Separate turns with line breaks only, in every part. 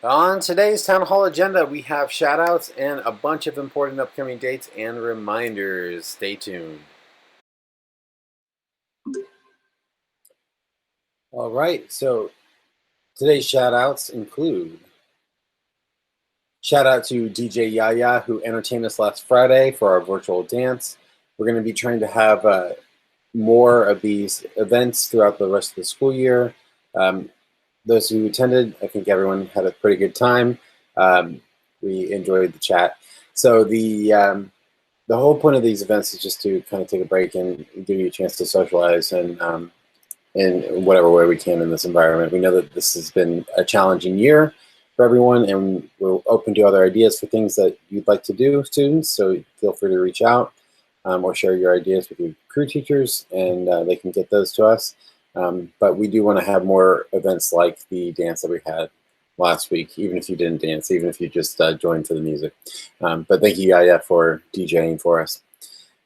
On today's Town Hall agenda, we have shout-outs and a bunch of important upcoming dates and reminders. Stay tuned. All right, so today's shout-outs include shout out to DJ Yaya, who entertained us last Friday for our virtual dance. We're going to be trying to have more of these events throughout the rest of the school year. Those who attended, I think everyone had a pretty good time. We enjoyed the chat. So the whole point of these events is just to kind of take a break and give you a chance to socialize and in whatever way we can in this environment. We know that this has been a challenging year for everyone, and we're open to other ideas for things that you'd like to do, students, so feel free to reach out or share your ideas with your crew teachers, and they can get those to us. But we do want to have more events like the dance that we had last week, even if you didn't dance, even if you just joined for the music. But thank you, Yaya, for DJing for us.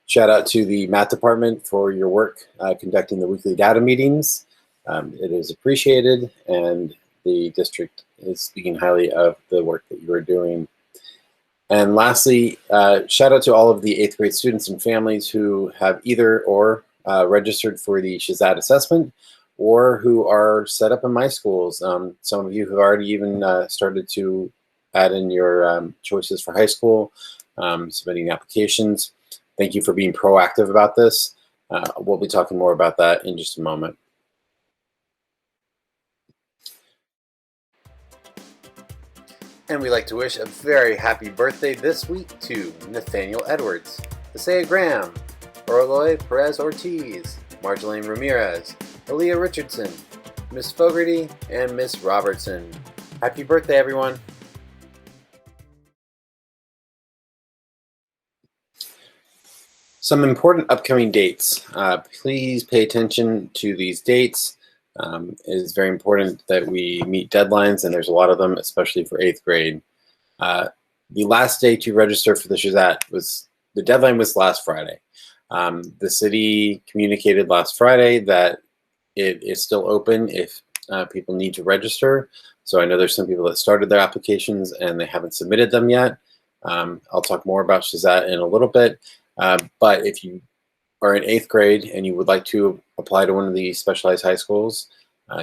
Shout out to the math department for your work conducting the weekly data meetings. It is appreciated, and the district is speaking highly of the work that you are doing. And lastly, shout out to all of the 8th grade students and families who have either or registered for the SHSAT assessment or who are set up in my schools. Some of you have already even started to add in your choices for high school, submitting applications. Thank you for being proactive about this. We'll be talking more about that in just a moment. And we'd like to wish a very happy birthday this week to Nathaniel Edwards, Isaiah Graham, Orloy Perez Ortiz, Marjolaine Ramirez, Aaliyah Richardson, Miss Fogarty, and Miss Robertson. Happy birthday, everyone. Some important upcoming dates. Please pay attention to these dates. It is very important that we meet deadlines, and there's a lot of them, especially for 8th grade. The last day to register for the SHSAT the deadline was last Friday. The city communicated last Friday that it is still open if people need to register. So I know there's some people that started their applications and they haven't submitted them yet. I'll talk more about SHSAT in a little bit. But if you are in 8th grade and you would like to apply to one of the specialized high schools,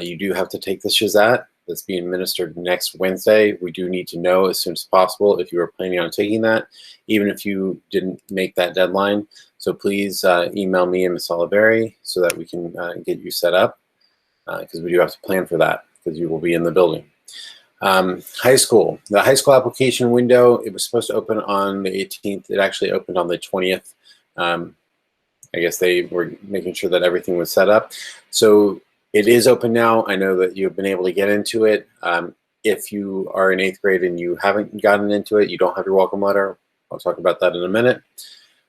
you do have to take the SHSAT that's being administered next Wednesday. We do need to know as soon as possible if you are planning on taking that, even if you didn't make that deadline. So please email me and Ms. Oliveri so that we can get you set up, because we do have to plan for that because you will be in the building. High school. The high school application window, it was supposed to open on the 18th. It actually opened on the 20th. I guess they were making sure that everything was set up. So it is open now. I know that you've been able to get into it. If you are in 8th grade and you haven't gotten into it, you don't have your welcome letter. I'll talk about that in a minute.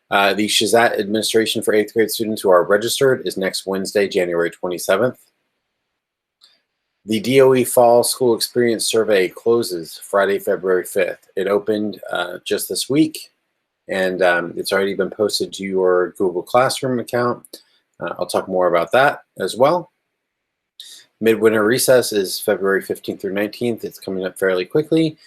The SHSAT Administration for 8th grade students who are registered is next Wednesday, January 27th. The DOE Fall School Experience Survey closes Friday, February 5th. It opened just this week, and it's already been posted to your Google Classroom account. I'll talk more about that as well. Midwinter recess is February 15th through 19th. It's coming up fairly quickly.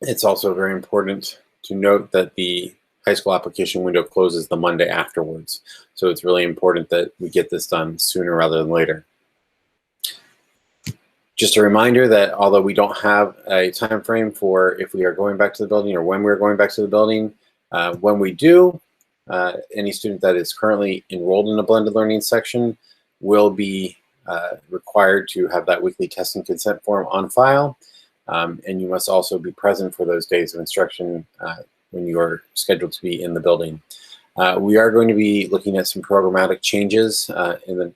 It's also very important to note that the high school application window closes the Monday afterwards. So it's really important that we get this done sooner rather than later. Just a reminder that although we don't have a time frame for if we are going back to the building or when we're going back to the building, when we do, any student that is currently enrolled in a blended learning section will be required to have that weekly test and consent form on file. And you must also be present for those days of instruction when you are scheduled to be in the building. We are going to be looking at some programmatic changes in the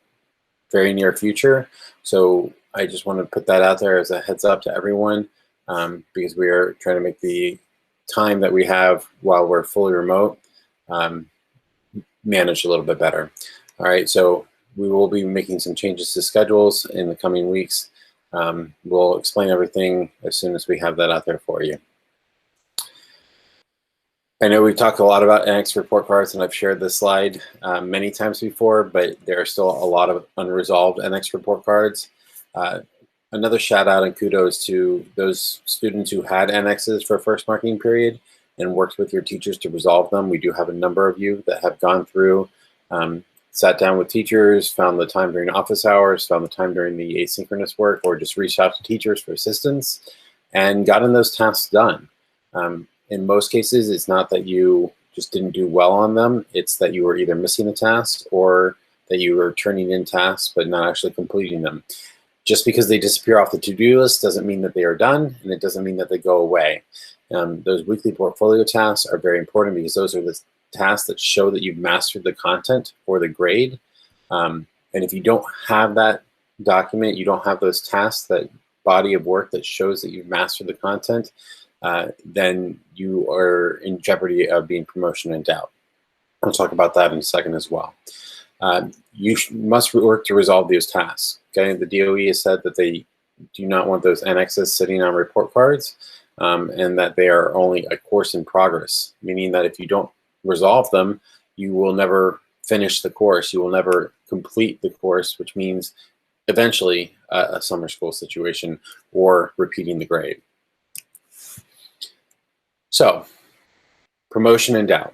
very near future. So I just want to put that out there as a heads up to everyone, because we are trying to make the time that we have while we're fully remote managed a little bit better. All right, so we will be making some changes to schedules in the coming weeks. We'll explain everything as soon as we have that out there for you. I know we've talked a lot about NX report cards, and I've shared this slide many times before, but there are still a lot of unresolved NX report cards. Another shout out and kudos to those students who had annexes for first marking period and worked with your teachers to resolve them. We do have a number of you that have gone through, sat down with teachers, found the time during office hours, found the time during the asynchronous work, or just reached out to teachers for assistance and gotten those tasks done. In most cases, it's not that you just didn't do well on them, it's that you were either missing a task or that you were turning in tasks but not actually completing them. Just because they disappear off the to-do list doesn't mean that they are done, and it doesn't mean that they go away. Those weekly portfolio tasks are very important because those are the tasks that show that you've mastered the content for the grade. And if you don't have that document, you don't have those tasks, that body of work that shows that you've mastered the content, then you are in jeopardy of being promotion in doubt. I'll talk about that in a second as well. You must work to resolve those tasks. Okay, the DOE has said that they do not want those annexes sitting on report cards, and that they are only a course in progress, meaning that if you don't resolve them, you will never finish the course. You will never complete the course, which means eventually a summer school situation or repeating the grade. So, promotion in doubt.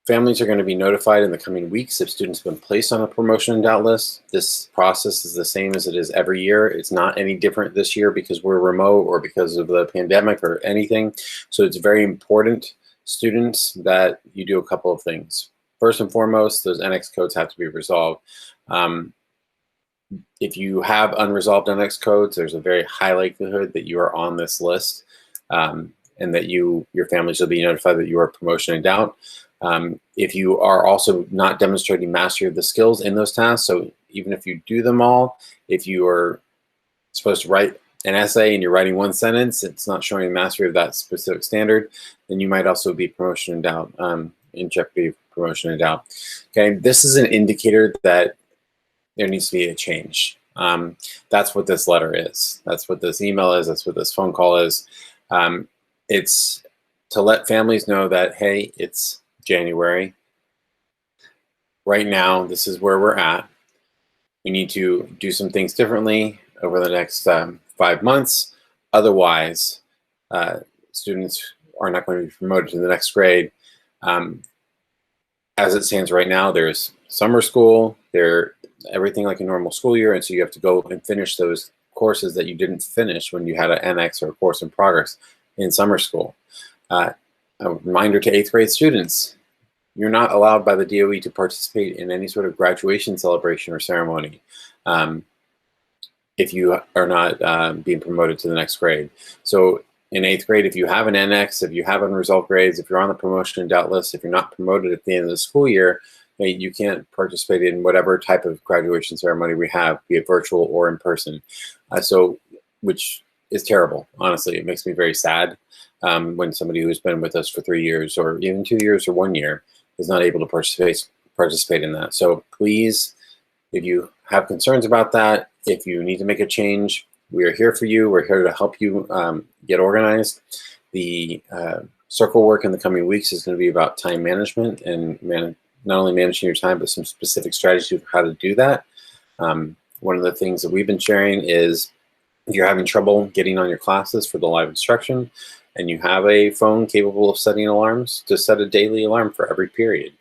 Families are going to be notified in the coming weeks if students have been placed on a promotion in doubt list. This process is the same as it is every year. It's not any different this year because we're remote or because of the pandemic or anything. So it's very important, students, that you do a couple of things. First and foremost, those NX codes have to be resolved. If you have unresolved NX codes, there's a very high likelihood that you are on this list, and that your families will be notified that you are promotion in doubt. If you are also not demonstrating mastery of the skills in those tasks, so even if you do them all, if you are supposed to write an essay and you're writing one sentence, it's not showing mastery of that specific standard, then you might also be promotion in doubt, in jeopardy of promotion in doubt. Okay, this is an indicator that there needs to be a change. That's what this letter is. That's what this email is. That's what this phone call is. It's to let families know that, hey, it's January. Right now, this is where we're at. We need to do some things differently over the next 5 months. Otherwise, students are not going to be promoted to the next grade. As it stands right now, there's summer school, everything like a normal school year, and so you have to go and finish those courses that you didn't finish when you had an NX or a course in progress in summer school. A reminder to 8th grade students, you're not allowed by the DOE to participate in any sort of graduation celebration or ceremony if you are not being promoted to the next grade. So in 8th grade, if you have an NX, if you have unresolved grades, if you're on the promotion in doubt list, if you're not promoted at the end of the school year, you can't participate in whatever type of graduation ceremony we have, be it virtual or in person. Which is terrible, honestly. It makes me very sad when somebody who's been with us for 3 years or even 2 years or 1 year is not able to participate in that. So please, if you have concerns about that, if you need to make a change, we are here for you. We're here to help you get organized. The circle work in the coming weeks is going to be about time management and not only managing your time, but some specific strategies for how to do that. One of the things that we've been sharing is if you're having trouble getting on your classes for the live instruction and you have a phone capable of setting alarms, to set a daily alarm for every period.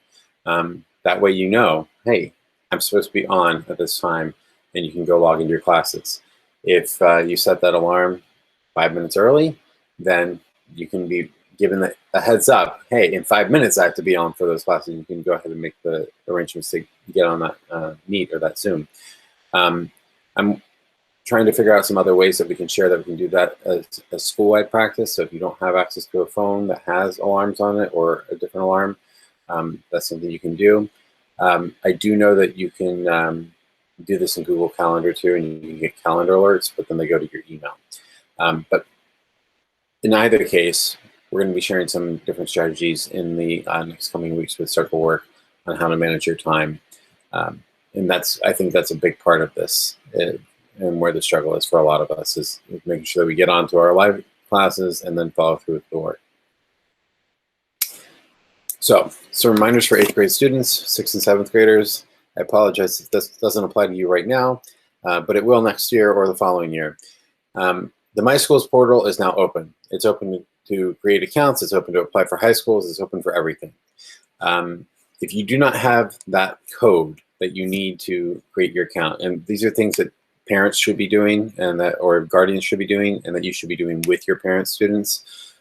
That way you know, hey, I'm supposed to be on at this time, and you can go log into your classes. If you set that alarm 5 minutes early, then you can be given a heads up, hey, in 5 minutes I have to be on for those classes. You can go ahead and make the arrangements to get on that Meet or that Zoom. I'm trying to figure out some other ways that we can share that we can do that as a school-wide practice. So if you don't have access to a phone that has alarms on it or a different alarm, that's something you can do. I do know that you can do this in Google Calendar too, and you can get calendar alerts, but then they go to your email. But in either case, we're going to be sharing some different strategies in the next coming weeks with circle work on how to manage your time. And I think that's a big part of this, and where the struggle is for a lot of us is making sure that we get onto our live classes and then follow through with the work. So, some reminders for 8th grade students, 6th and 7th graders. I apologize if this doesn't apply to you right now. but it will next year or the following year. The My Schools portal is now open. It's open to create accounts. It's open to apply for high schools. It's open for everything. If you do not have that code that you need to create your account, and these are things that parents should be doing and that, or guardians should be doing, and that you should be doing with your parents, students.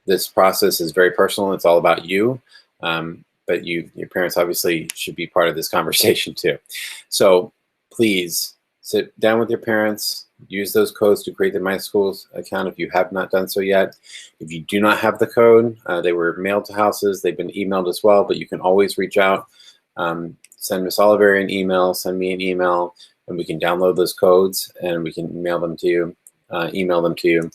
This process is very personal. It's all about you, but your parents obviously should be part of this conversation too. So please sit down with your parents, use those codes to create the My Schools account if you have not done so yet. If you do not have the code, they were mailed to houses, they've been emailed as well, but you can always reach out, send Ms. Oliveri an email, send me an email, and we can download those codes and we can mail them to you, email them to you.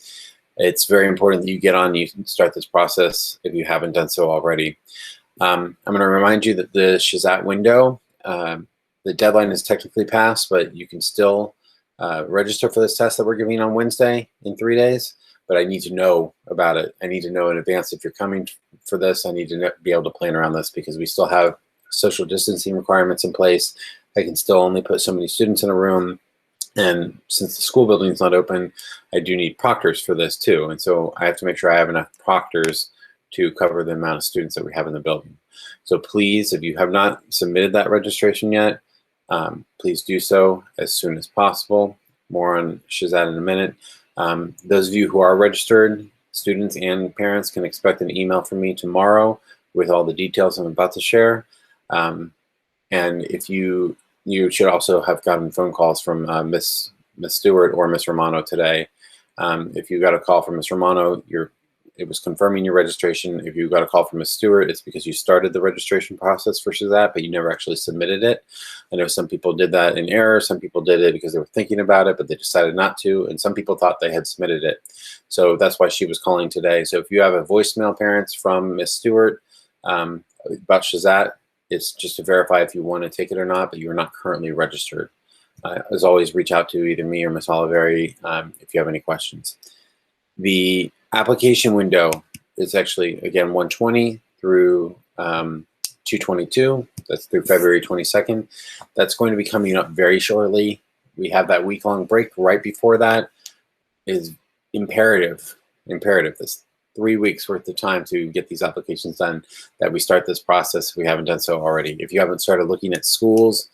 It's very important that you get on, you start this process if you haven't done so already. I'm going to remind you that the SHSAT window, the deadline is technically passed, but you can still register for this test that we're giving on Wednesday in 3 days, but I need to know about it. I need to know in advance if you're coming for this. I need to be able to plan around this because we still have social distancing requirements in place. I can still only put so many students in a room. And since the school building is not open, I do need proctors for this too. And so I have to make sure I have enough proctors to cover the amount of students that we have in the building. So please, if you have not submitted that registration yet, please do so as soon as possible. More on SHSAT in a minute. Those of you who are registered, students and parents, can expect an email from me tomorrow with all the details I'm about to share. And if you should also have gotten phone calls from Miss Stewart or Miss Romano today. If you got a call from Miss Romano, it was confirming your registration. If you got a call from Miss Stewart, it's because you started the registration process for SHSAT, but you never actually submitted it. I know some people did that in error. Some people did it because they were thinking about it, but they decided not to. And some people thought they had submitted it. So that's why she was calling today. So if you have a voicemail, parents, from Miss Stewart about SHSAT, it's just to verify if you want to take it or not, but you are not currently registered. As always, reach out to either me or Ms. Oliveri if you have any questions. The application window is actually, again, 120 through 222. That's through February 22nd. That's going to be coming up very shortly. We have that week-long break right before that. It is imperative. This 3 weeks worth of time to get these applications done, that we start this process if we haven't done so already. If you haven't started looking at schools,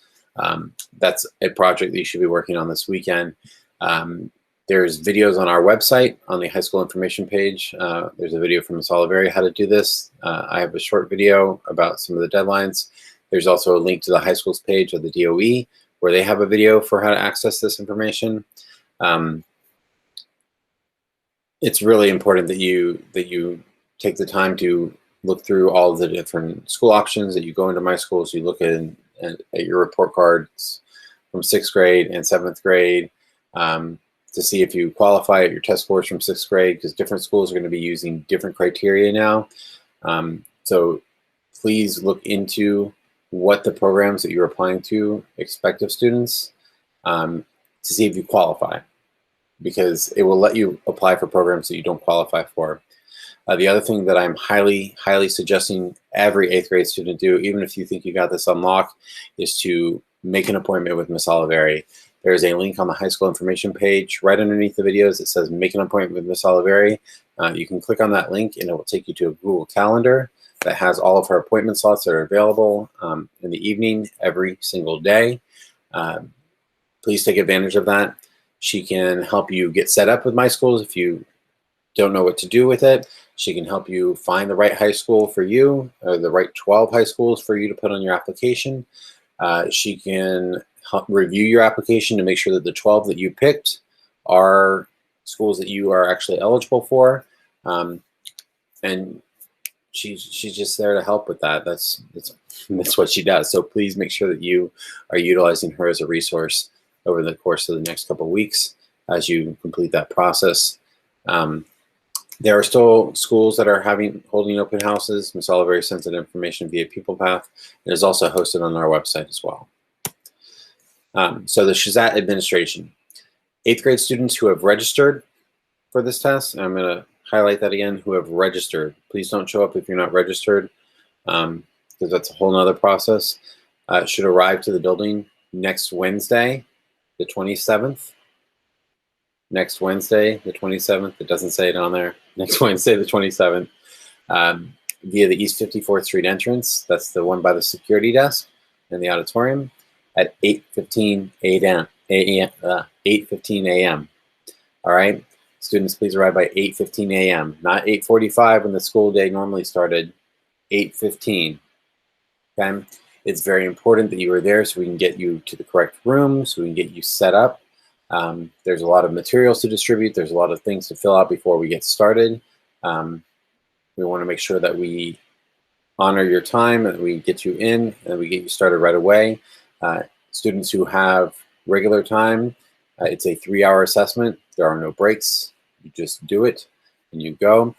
that's a project that you should be working on this weekend. There's videos on our website on the high school information page. There's a video from Ms. Oliveri how to do this. I have a short video about some of the deadlines. There's also a link to the high schools page of the DOE where they have a video for how to access this information. It's really important that you take the time to look through all of the different school options, that you go into My Schools, you look at your report cards from 6th grade and 7th grade to see if you qualify at your test scores from 6th grade, because different schools are going to be using different criteria now. So please look into what the programs that you're applying to expect of students to see if you qualify, because it will let you apply for programs that you don't qualify for. The other thing that I'm highly suggesting every 8th grade student do, even if you think you got this on lock, is to make an appointment with Ms. Oliveri. There's a link on the high school information page right underneath the videos. It says make an appointment with Ms. Oliveri. You can click on that link and it will take you to a Google Calendar that has all of her appointment slots that are available in the evening every single day. Please take advantage of that. She can help you get set up with My Schools if you don't know what to do with it. She can help you find the right high school for you, or the right 12 high schools for you to put on your application. She can help review your application to make sure that the 12 that you picked are schools that you are actually eligible for. And she's just there to help with that. That's what she does. So please make sure that you are utilizing her as a resource over the course of the next couple of weeks as you complete that process. There are still schools that are holding open houses. Ms. Oliveri sends that information via PeoplePath. It is also hosted on our website as well. So the SHSAT Administration. 8th grade students who have registered for this test, and I'm going to highlight that again, who have registered. Please don't show up if you're not registered, because that's a whole nother process. Should arrive to the building next Wednesday the 27th, next Wednesday, the 27th, it doesn't say it on there, next Wednesday, the 27th, via the East 54th Street entrance. That's the one by the security desk in the auditorium at 8:15 a.m. 8:15 a.m. All right, students, please arrive by 8:15 a.m. Not 8:45 when the school day normally started. 8:15. Okay, it's very important that you are there so we can get you to the correct room, so we can get you set up. There's a lot of materials to distribute. There's a lot of things to fill out before we get started. We want to make sure that we honor your time and we get you in and we get you started right away. Students who have regular time, it's a 3-hour assessment. There are no breaks. You just do it and you go.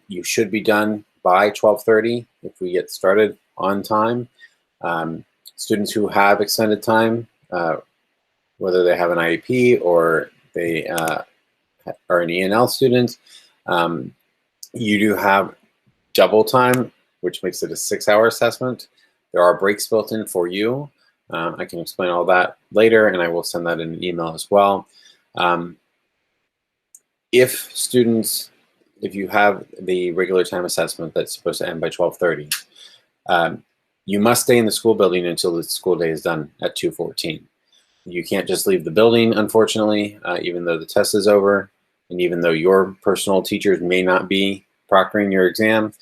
You should be done by 12:30 if we get started on time. Students who have extended time, whether they have an IEP or they are an ENL student, you do have double time, which makes it a 6-hour assessment. There are breaks built in for you. I can explain all that later, and I will send that in an email as well. If you have the regular time assessment that's supposed to end by 12:30, you must stay in the school building until the school day is done at 2:14. You can't just leave the building, unfortunately, even though the test is over, and even though your personal teachers may not be proctoring your exam.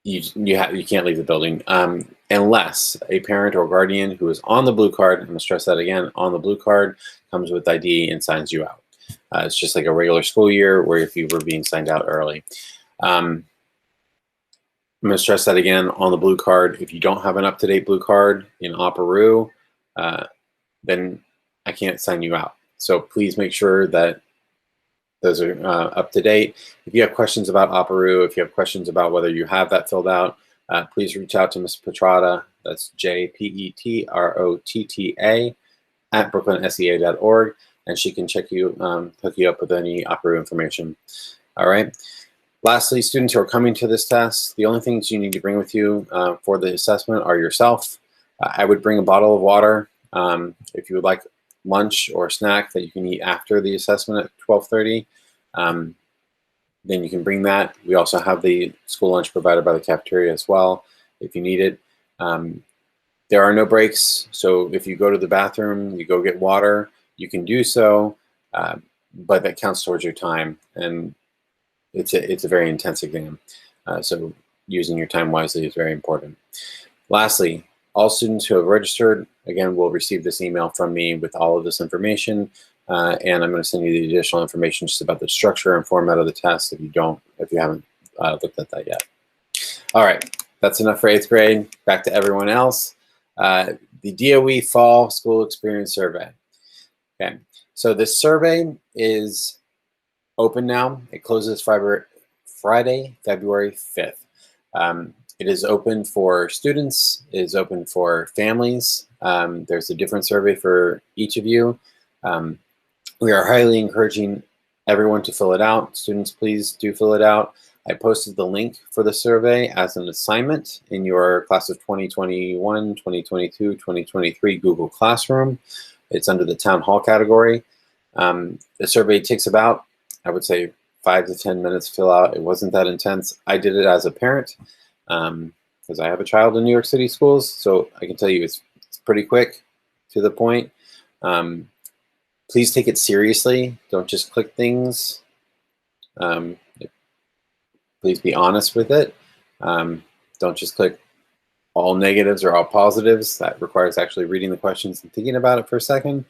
You can't leave the building unless a parent or guardian who is on the blue card, I'm going to stress that again, on the blue card, comes with ID and signs you out. It's just like a regular school year where if you were being signed out early. I'm going to stress that again, on the blue card. If you don't have an up-to-date blue card in Opera, then I can't sign you out. So please make sure that those are up to date. If you have questions about Opera, if you have questions about whether you have that filled out, please reach out to Ms. Petrotta. That's JPETROTTA at brooklynsea.org, and she can hook you up with any Opera information. All right. Lastly, students who are coming to this test, the only things you need to bring with you for the assessment are yourself. I would bring a bottle of water. If you would like lunch or snack that you can eat after the assessment at 12:30, then you can bring that. We also have the school lunch provided by the cafeteria as well if you need it. There are no breaks, so if you go to the bathroom, you go get water, you can do so, but that counts towards your time, and it's a very intense exam. So using your time wisely is very important. Lastly, all students who have registered, again, will receive this email from me with all of this information, and I'm going to send you the additional information just about the structure and format of the test if you haven't looked at that yet. All right, that's enough for 8th grade. Back to everyone else. The DOE Fall School Experience Survey. Okay, so this survey is open now. It closes Friday, February 5th. It is open for students. It is open for families. There's a different survey for each of you. We are highly encouraging everyone to fill it out. Students, please do fill it out. I posted the link for the survey as an assignment in your class of 2021, 2022, 2023 Google Classroom. It's under the Town Hall category. The survey takes about, I would say, 5 to 10 minutes to fill out. It wasn't that intense. I did it as a parent because I have a child in New York City schools, so I can tell you it's pretty quick, to the point. Please take it seriously. Don't just click things. Please be honest with it. Don't just click all negatives or all positives. That requires actually reading the questions and thinking about it for a second.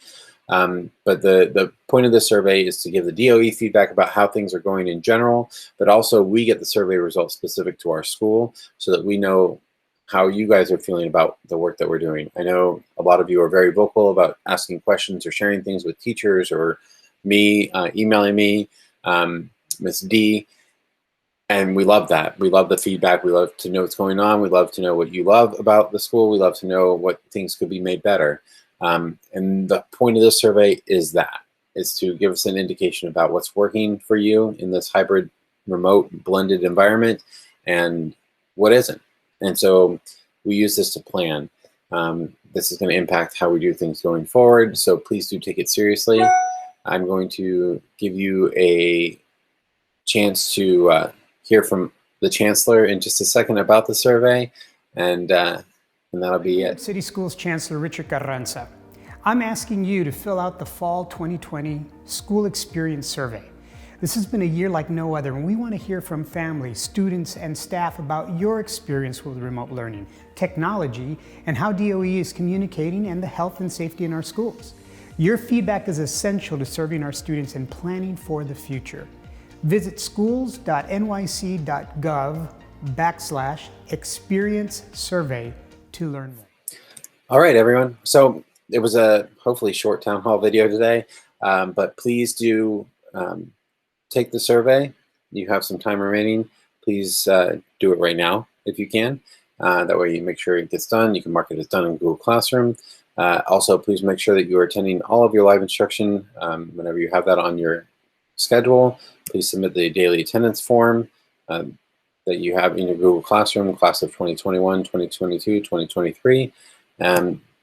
But the point of this survey is to give the DOE feedback about how things are going in general, but also we get the survey results specific to our school so that we know how you guys are feeling about the work that we're doing. I know a lot of you are very vocal about asking questions or sharing things with teachers or me, emailing me, Ms. D, and we love that. We love the feedback. We love to know what's going on. We love to know what you love about the school. We love to know what things could be made better. And the point of this survey is to give us an indication about what's working for you in this hybrid, remote, blended environment and what isn't. And so we use this to plan. This is going to impact how we do things going forward, so please do take it seriously. I'm going to give you a chance to hear from the Chancellor in just a second about the survey, and that'll be it.
City Schools Chancellor Richard Carranza. I'm asking you to fill out the Fall 2020 School Experience Survey. This has been a year like no other, and we want to hear from families, students, and staff about your experience with remote learning, technology, and how DOE is communicating and the health and safety in our schools. Your feedback is essential to serving our students and planning for the future. Visit schools.nyc.gov/experience survey to learn more.
All right, everyone. So it was a hopefully short town hall video today, but please do take the survey. You have some time remaining. Please do it right now if you can. That way you make sure it gets done. You can mark it as done in Google Classroom. Also, please make sure that you are attending all of your live instruction. Whenever you have that on your schedule, please submit the daily attendance form that you have in your Google Classroom, class of 2021, 2022, 2023.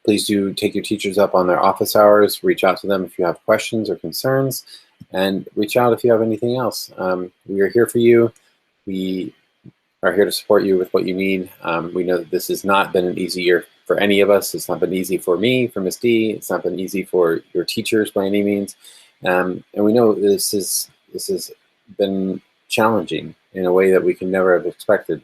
Please do take your teachers up on their office hours. Reach out to them if you have questions or concerns, and reach out if you have anything else. We are here for you. We are here to support you with what you need. We know that this has not been an easy year for any of us. It's not been easy for me, for Ms. D. It's not been easy for your teachers by any means. And we know this has been challenging in a way that we can never have expected.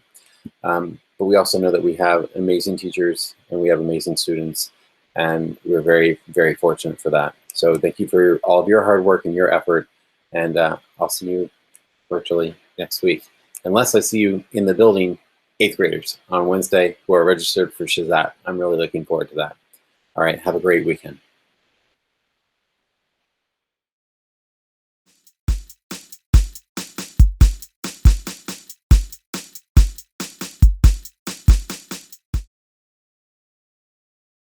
But we also know that we have amazing teachers and we have amazing students, and we're very, very fortunate for that. So thank you for all of your hard work and your effort, and I'll see you virtually next week. Unless I see you in the building, 8th graders on Wednesday who are registered for SHSAT. I'm really looking forward to that. All right, have a great weekend.